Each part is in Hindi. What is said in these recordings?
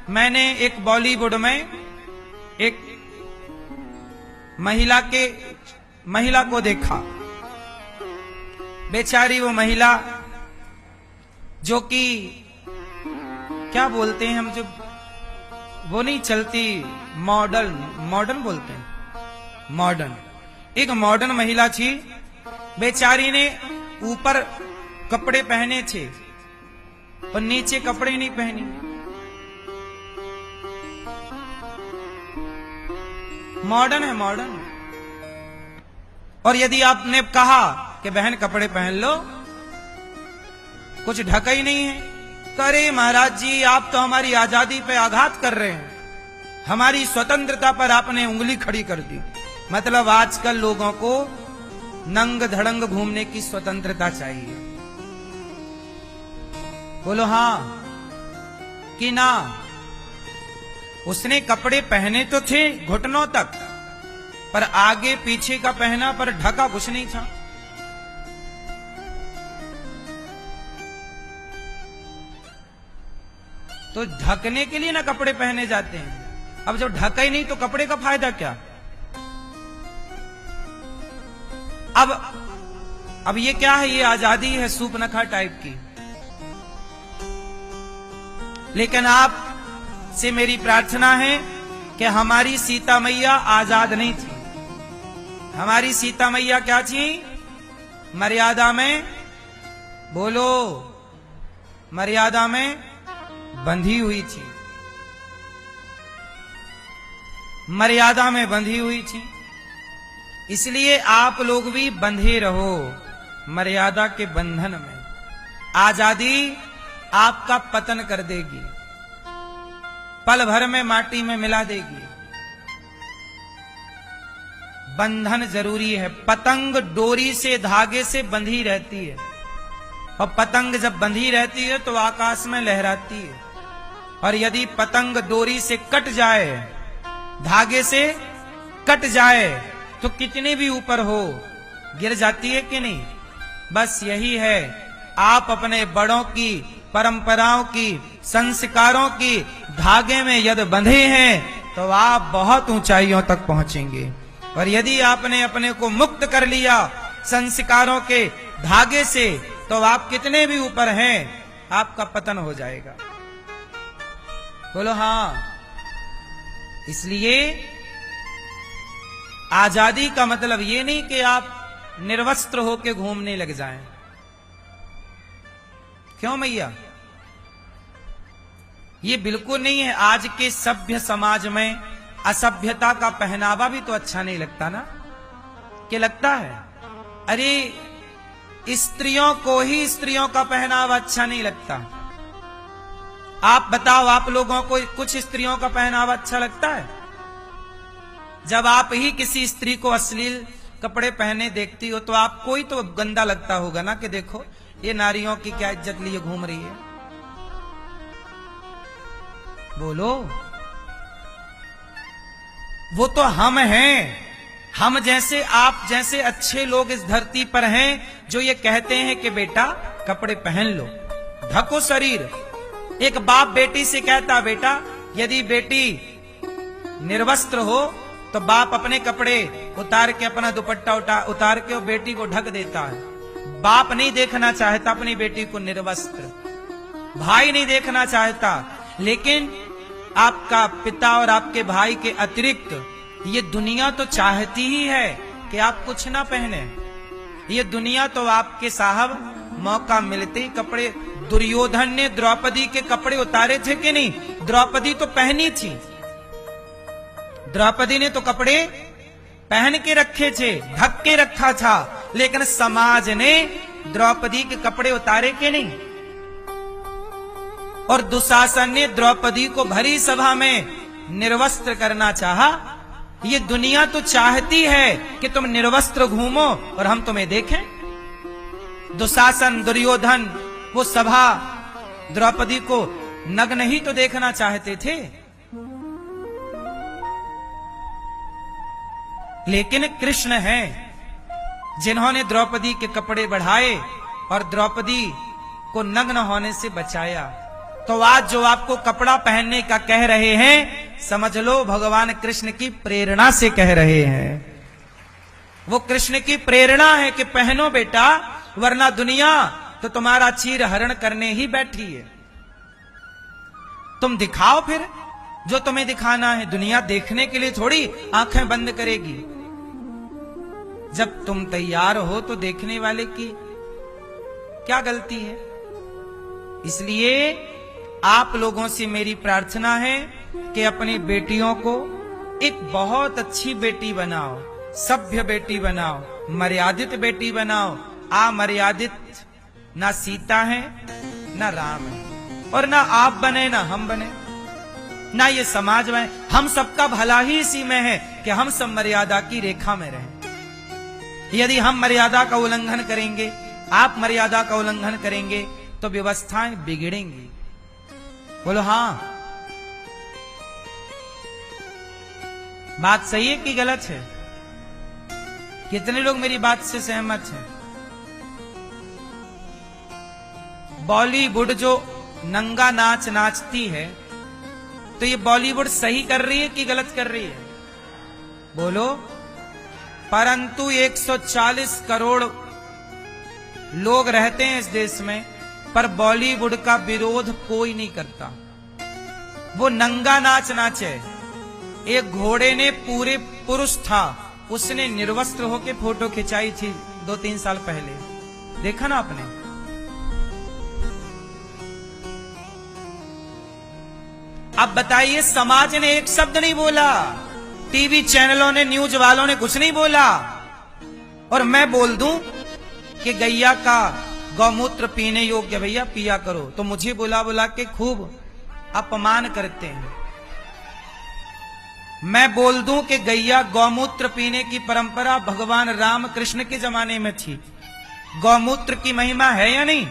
मैंने एक बॉलीवुड में एक महिला को देखा। बेचारी वो महिला जो कि क्या बोलते हैं हम, जो वो नहीं चलती, मॉडर्न बोलते हैं, मॉडर्न, एक मॉडर्न महिला थी। बेचारी ने ऊपर कपड़े पहने थे और नीचे कपड़े नहीं पहनी। मॉडर्न है, मॉडर्न। और यदि आपने कहा कि बहन कपड़े पहन लो, कुछ ढका ही नहीं है, तो अरे महाराज जी आप तो हमारी आजादी पे आघात कर रहे हैं, हमारी स्वतंत्रता पर आपने उंगली खड़ी कर दी। मतलब आजकल लोगों को नंग धड़ंग घूमने की स्वतंत्रता चाहिए। बोलो हां कि ना। उसने कपड़े पहने तो थे घुटनों तक, पर आगे पीछे का पहना, पर ढका कुछ नहीं था। तो ढकने के लिए ना कपड़े पहने जाते हैं। अब जब ढका ही नहीं तो कपड़े का फायदा क्या। अब ये क्या है, ये आजादी है सूपनखा टाइप की। लेकिन आप से मेरी प्रार्थना है कि हमारी सीता मैया आजाद नहीं थी। हमारी सीता मैया क्या थी? मर्यादा में, बोलो, मर्यादा में बंधी हुई थी, मर्यादा में बंधी हुई थी। इसलिए आप लोग भी बंधे रहो मर्यादा के बंधन में। आजादी आपका पतन कर देगी, पल भर में माटी में मिला देगी। बंधन जरूरी है। पतंग डोरी से, धागे से बंधी रहती है, और पतंग जब बंधी रहती है तो आकाश में लहराती है। और यदि पतंग डोरी से कट जाए, धागे से कट जाए, तो कितने भी ऊपर हो गिर जाती है कि नहीं। बस यही है, आप अपने बड़ों की, परंपराओं की, संस्कारों की धागे में यदि बंधे हैं तो आप बहुत ऊंचाइयों तक पहुंचेंगे। और यदि आपने अपने को मुक्त कर लिया संस्कारों के धागे से, तो आप कितने भी ऊपर हैं, आपका पतन हो जाएगा। बोलो हां। इसलिए आजादी का मतलब ये नहीं कि आप निर्वस्त्र होकर घूमने लग जाएं। क्यों मैया? ये बिल्कुल नहीं है। आज के सभ्य समाज में असभ्यता का पहनावा भी तो अच्छा नहीं लगता ना, क्या लगता है? अरे स्त्रियों को ही स्त्रियों का पहनावा अच्छा नहीं लगता। आप बताओ, आप लोगों को कुछ स्त्रियों का पहनावा अच्छा लगता है? जब आप ही किसी स्त्री को अश्लील कपड़े पहने देखती हो तो आपको ही तो गंदा लगता होगा ना, कि देखो ये नारियों की क्या इज्जत लिए घूम रही है। बोलो, वो तो हम हैं। हम जैसे, आप जैसे अच्छे लोग इस धरती पर हैं जो ये कहते हैं कि बेटा कपड़े पहन लो, ढको शरीर। एक बाप बेटी से कहता, बेटा यदि बेटी निर्वस्त्र हो तो बाप अपने कपड़े उतार के, अपना दुपट्टा उतार के वो बेटी को ढक देता है। बाप नहीं देखना चाहता अपनी बेटी को निर्वस्त्र, भाई नहीं देखना चाहता। लेकिन आपका पिता और आपके भाई के अतिरिक्त ये दुनिया तो चाहती ही है कि आप कुछ ना पहने। ये दुनिया तो आपके साहब मौका मिलते ही कपड़े। दुर्योधन ने द्रौपदी के कपड़े उतारे थे कि नहीं? द्रौपदी तो पहनी थी, द्रौपदी ने तो कपड़े पहन के रखे थे, ढक के रखा था। लेकिन समाज ने द्रौपदी के कपड़े उतारे के नहीं। और दुशासन ने द्रौपदी को भरी सभा में निर्वस्त्र करना चाहा। ये दुनिया तो चाहती है कि तुम निर्वस्त्र घूमो और हम तुम्हें देखें। दुशासन, दुर्योधन, वो सभा द्रौपदी को नग्न ही तो देखना चाहते थे। लेकिन कृष्ण हैं जिन्होंने द्रौपदी के कपड़े बढ़ाए और द्रौपदी को नग्न होने से बचाया। तो आज जो आपको कपड़ा पहनने का कह रहे हैं, समझ लो भगवान कृष्ण की प्रेरणा से कह रहे हैं। वो कृष्ण की प्रेरणा है कि पहनो बेटा, वरना दुनिया तो तुम्हारा चीर हरण करने ही बैठी है। तुम दिखाओ फिर जो तुम्हें दिखाना है। दुनिया देखने के लिए थोड़ी आंखें बंद करेगी। जब तुम तैयार हो तो देखने वाले की क्या गलती है। इसलिए आप लोगों से मेरी प्रार्थना है कि अपनी बेटियों को एक बहुत अच्छी बेटी बनाओ, सभ्य बेटी बनाओ, मर्यादित बेटी बनाओ। अमर्यादित ना सीता है ना राम है, और ना आप बने ना हम बने, ना ये समाज में। हम सबका भला ही इसी में है कि हम सब मर्यादा की रेखा में रहें। यदि हम मर्यादा का उल्लंघन करेंगे, आप मर्यादा का उल्लंघन करेंगे, तो व्यवस्थाएं बिगड़ेंगी। बोलो हाँ, बात सही है कि गलत है? कितने लोग मेरी बात से सहमत हैं? बॉलीवुड जो नंगा नाच नाचती है, तो ये बॉलीवुड सही कर रही है कि गलत कर रही है? बोलो। परंतु 140 करोड़ लोग रहते हैं इस देश में, पर बॉलीवुड का विरोध कोई नहीं करता। वो नंगा नाच नाचे। एक घोड़े ने, पूरे पुरुष था, उसने निर्वस्त्र होकर फोटो खिंचाई थी 2-3 साल पहले, देखा ना आपने? अब बताइए, समाज ने एक शब्द नहीं बोला, टीवी चैनलों ने, न्यूज वालों ने कुछ नहीं बोला, और मैं बोल दूं कि गैया का गौमूत्र पीने योग्य, भैया पिया करो, तो मुझे बुला बुला के खूब अपमान करते हैं। मैं बोल दूं कि गैया गौमूत्र पीने की परंपरा भगवान राम कृष्ण के जमाने में थी। गौमूत्र की महिमा है या नहीं?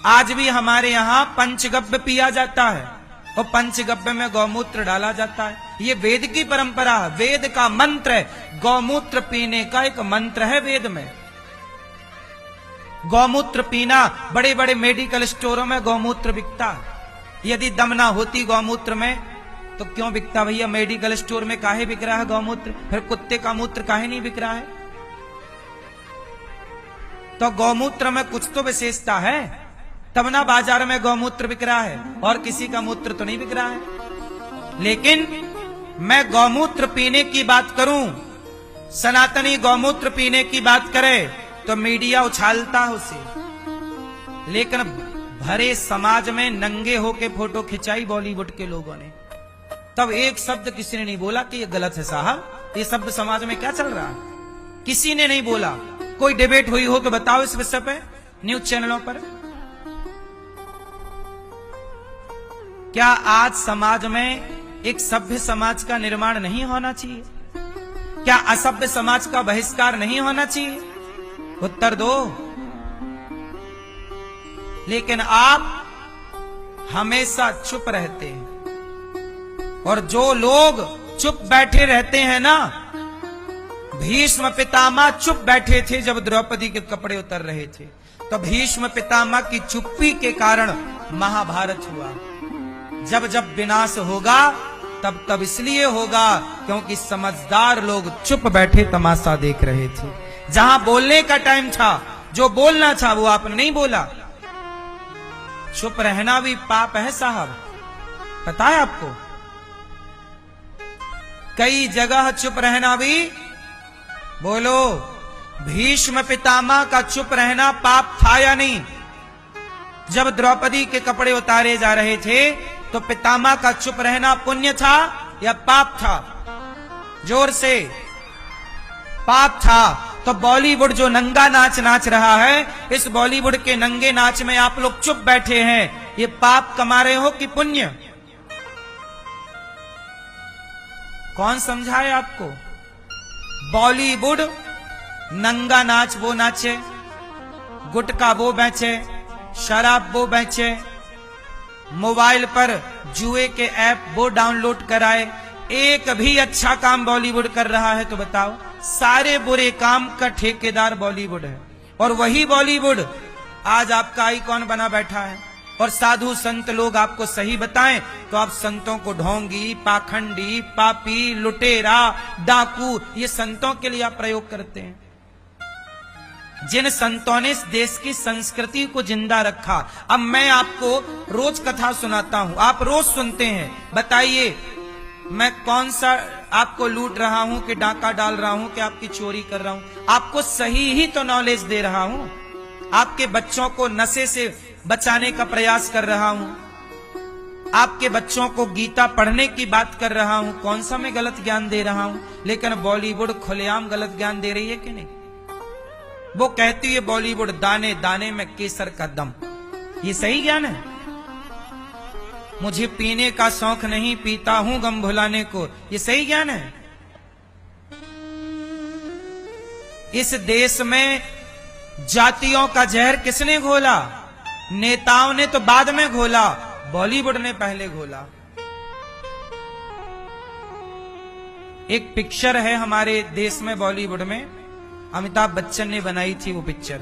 आज भी हमारे यहां पंचगव्य पिया जाता है, और पंचगव्य में गौमूत्र डाला जाता है। ये वेद की परंपरा है, वेद का मंत्र है। गौमूत्र पीने का एक मंत्र है वेद में। गौमूत्र पीना, बड़े बड़े मेडिकल स्टोरों में गौमूत्र बिकता है। यदि दम ना होती गौमूत्र में तो क्यों बिकता भैया? मेडिकल स्टोर में काहे बिक रहा है गौमूत्र? फिर कुत्ते का मूत्र काहे नहीं बिक रहा है? तो गौमूत्र में कुछ तो विशेषता है, तब ना बाजार में गौमूत्र बिक रहा है, और किसी का मूत्र तो नहीं बिक रहा है। लेकिन मैं गौमूत्र पीने की बात करूं, सनातनी गौमूत्र पीने की बात करे, तो मीडिया उछालता है उसे। लेकिन भरे समाज में नंगे होके फोटो खिंचाई बॉलीवुड के लोगों ने, तब एक शब्द किसी ने नहीं बोला कि ये गलत है साहब। ये शब्द समाज में क्या चल रहा है? किसी ने नहीं बोला। कोई डिबेट हुई हो तो बताओ इस विषय पे न्यूज चैनलों पर। क्या आज समाज में एक सभ्य समाज का निर्माण नहीं होना चाहिए? क्या असभ्य समाज का बहिष्कार नहीं होना चाहिए? उत्तर दो। लेकिन आप हमेशा चुप रहते हैं, और जो लोग चुप बैठे रहते हैं ना, भीष्म पितामह चुप बैठे थे जब द्रौपदी के कपड़े उतर रहे थे, तो भीष्म पितामह की चुप्पी के कारण महाभारत हुआ। जब जब विनाश होगा तब तब इसलिए होगा क्योंकि समझदार लोग चुप बैठे तमाशा देख रहे थे। जहां बोलने का टाइम था, जो बोलना था वो आपने नहीं बोला। चुप रहना भी पाप है साहब, पता है आपको? कई जगह चुप रहना भी, बोलो, भीष्म पितामह का चुप रहना पाप था या नहीं? जब द्रौपदी के कपड़े उतारे जा रहे थे तो पितामह का चुप रहना पुण्य था या पाप था? जोर से। पाप था। तो बॉलीवुड जो नंगा नाच नाच रहा है, इस बॉलीवुड के नंगे नाच में आप लोग चुप बैठे हैं, ये पाप कमा रहे हो कि पुण्य? कौन समझाए आपको? बॉलीवुड नंगा नाच वो नाचे, गुटखा वो बेचे, शराब वो बेचे, मोबाइल पर जुए के ऐप वो डाउनलोड कराए। एक भी अच्छा काम बॉलीवुड कर रहा है तो बताओ? सारे बुरे काम का ठेकेदार बॉलीवुड है। और वही बॉलीवुड आज आपका आइकॉन बना बैठा है। और साधु संत लोग आपको सही बताएं तो आप संतों को ढोंगी, पाखंडी, पापी, लुटेरा, डाकू, ये संतों के लिए आप प्रयोग करते हैं। जिन संतों ने इस देश की संस्कृति को जिंदा रखा। अब मैं आपको रोज कथा सुनाता हूं, आप रोज सुनते हैं, बताइए मैं कौन सा आपको लूट रहा हूं कि डाका डाल रहा हूं कि आपकी चोरी कर रहा हूं? आपको सही ही तो नॉलेज दे रहा हूं। आपके बच्चों को नशे से बचाने का प्रयास कर रहा हूं, आपके बच्चों को गीता पढ़ने की बात कर रहा हूं। कौन सा मैं गलत ज्ञान दे रहा हूं? लेकिन बॉलीवुड खुलेआम गलत ज्ञान दे रही है कि नहीं? वो कहती है बॉलीवुड दाने दाने में केसर का दम। ये सही ज्ञान है? मुझे पीने का शौक नहीं, पीता हूं गम भुलाने को, ये सही ज्ञान है? इस देश में जातियों का जहर किसने घोला? नेताओं ने तो बाद में घोला, बॉलीवुड ने पहले घोला। एक पिक्चर है हमारे देश में, बॉलीवुड में, अमिताभ बच्चन ने बनाई थी वो पिक्चर।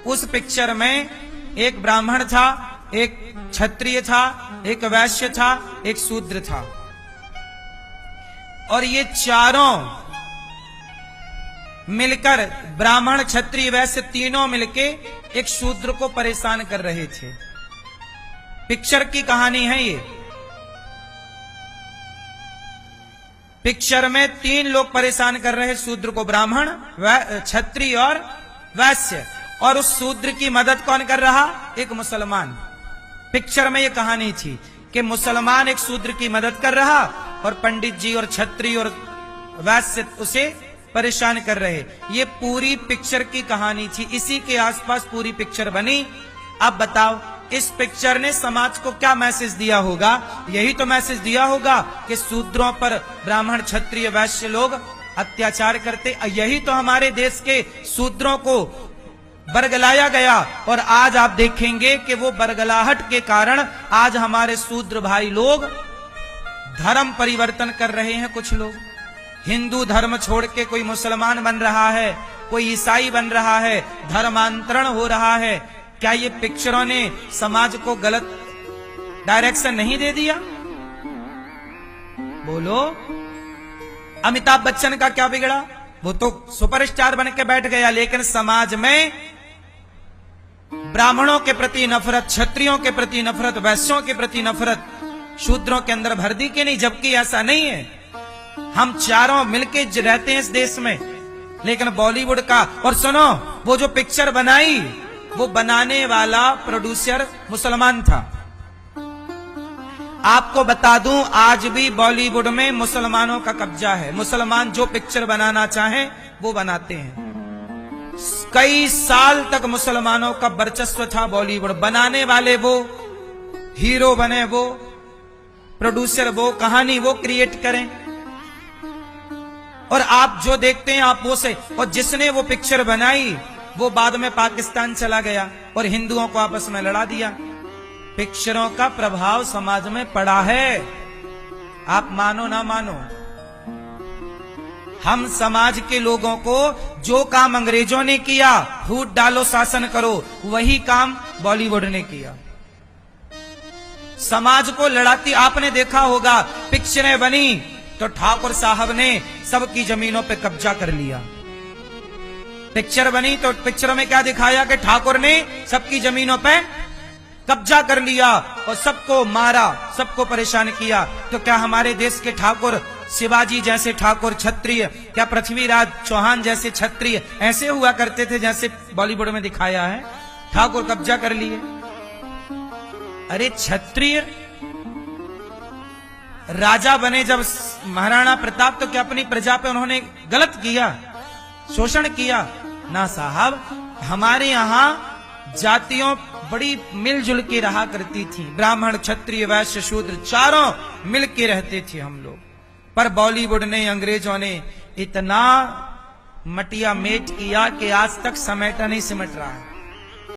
उस पिक्चर में एक ब्राह्मण था, एक क्षत्रिय था, एक वैश्य था, एक शूद्र था, और ये चारों मिलकर, ब्राह्मण, क्षत्रिय, वैश्य तीनों मिलके एक शूद्र को परेशान कर रहे थे। पिक्चर की कहानी है ये। पिक्चर में तीन लोग परेशान कर रहे शूद्र को, ब्राह्मण, क्षत्रिय और वैश्य, और उस शूद्र की मदद कौन कर रहा? एक मुसलमान। पिक्चर में ये कहानी थी कि मुसलमान एक शूद्र की मदद कर रहा और पंडित जी और क्षत्रिय और वैश्य उसे परेशान कर रहे। ये पूरी पिक्चर की कहानी थी, इसी के आसपास पूरी पिक्चर बनी। अब बताओ इस पिक्चर ने समाज को क्या मैसेज दिया होगा? यही तो मैसेज दिया होगा कि शूद्रों पर ब्राह्मण, क्षत्रिय, वैश्य लोग अत्याचार करते। यही तो हमारे देश के शूद्रों को बरगलाया गया, और आज आप देखेंगे कि वो बरगलाहट के कारण आज हमारे शूद्र भाई लोग धर्म परिवर्तन कर रहे हैं। कुछ लोग हिंदू धर्म छोड़ के कोई मुसलमान बन रहा है, कोई ईसाई बन रहा है, धर्मांतरण हो रहा है। क्या ये पिक्चरों ने समाज को गलत डायरेक्शन नहीं दे दिया? बोलो, अमिताभ बच्चन का क्या बिगड़ा? वो तो सुपरस्टार बन के बैठ गया, लेकिन समाज में ब्राह्मणों के प्रति नफरत, क्षत्रियों के प्रति नफरत, वैश्यों के प्रति नफरत शूद्रों के अंदर भर दी कि नहीं? जबकि ऐसा नहीं है। हम चारों मिलके रहते हैं इस देश में, लेकिन बॉलीवुड का, और सुनो, वो जो पिक्चर बनाई, वो बनाने वाला प्रोड्यूसर मुसलमान था। आपको बता दूं, आज भी बॉलीवुड में मुसलमानों का कब्जा है। मुसलमान जो पिक्चर बनाना चाहें वो बनाते हैं। कई साल तक मुसलमानों का वर्चस्व था बॉलीवुड। बनाने वाले वो, हीरो बने वो, प्रोड्यूसर वो, कहानी वो क्रिएट करें, और आप जो देखते हैं आप वो से। और जिसने वो पिक्चर बनाई वो बाद में पाकिस्तान चला गया और हिंदुओं को आपस में लड़ा दिया। पिक्चरों का प्रभाव समाज में पड़ा है, आप मानो ना मानो। हम समाज के लोगों को जो काम अंग्रेजों ने किया, फूट डालो शासन करो, वही काम बॉलीवुड ने किया। समाज को लड़ाती आपने देखा होगा, पिक्चरें बनी तो ठाकुर साहब ने सबकी जमीनों पे कब्जा कर लिया। पिक्चर बनी तो पिक्चर में क्या दिखाया कि ठाकुर ने सबकी जमीनों पे कब्जा कर लिया और सबको मारा, सबको परेशान किया। तो क्या हमारे देश के ठाकुर, शिवाजी जैसे ठाकुर क्षत्रिय, क्या पृथ्वीराज चौहान जैसे क्षत्रिय ऐसे हुआ करते थे जैसे बॉलीवुड में दिखाया है? ठाकुर कब्जा कर लिए। अरे क्षत्रिय राजा बने जब महाराणा प्रताप, तो क्या अपनी प्रजा पे उन्होंने गलत किया, शोषण किया? ना साहब, हमारे यहां जातियों बड़ी मिलजुल के रहा करती थी। ब्राह्मण, क्षत्रिय, वैश्य, शूद्र चारों मिल के रहते थे हम लोग। पर बॉलीवुड ने, अंग्रेजों ने इतना मटिया मेट किया कि आज तक समेटा नहीं सिमट रहा है।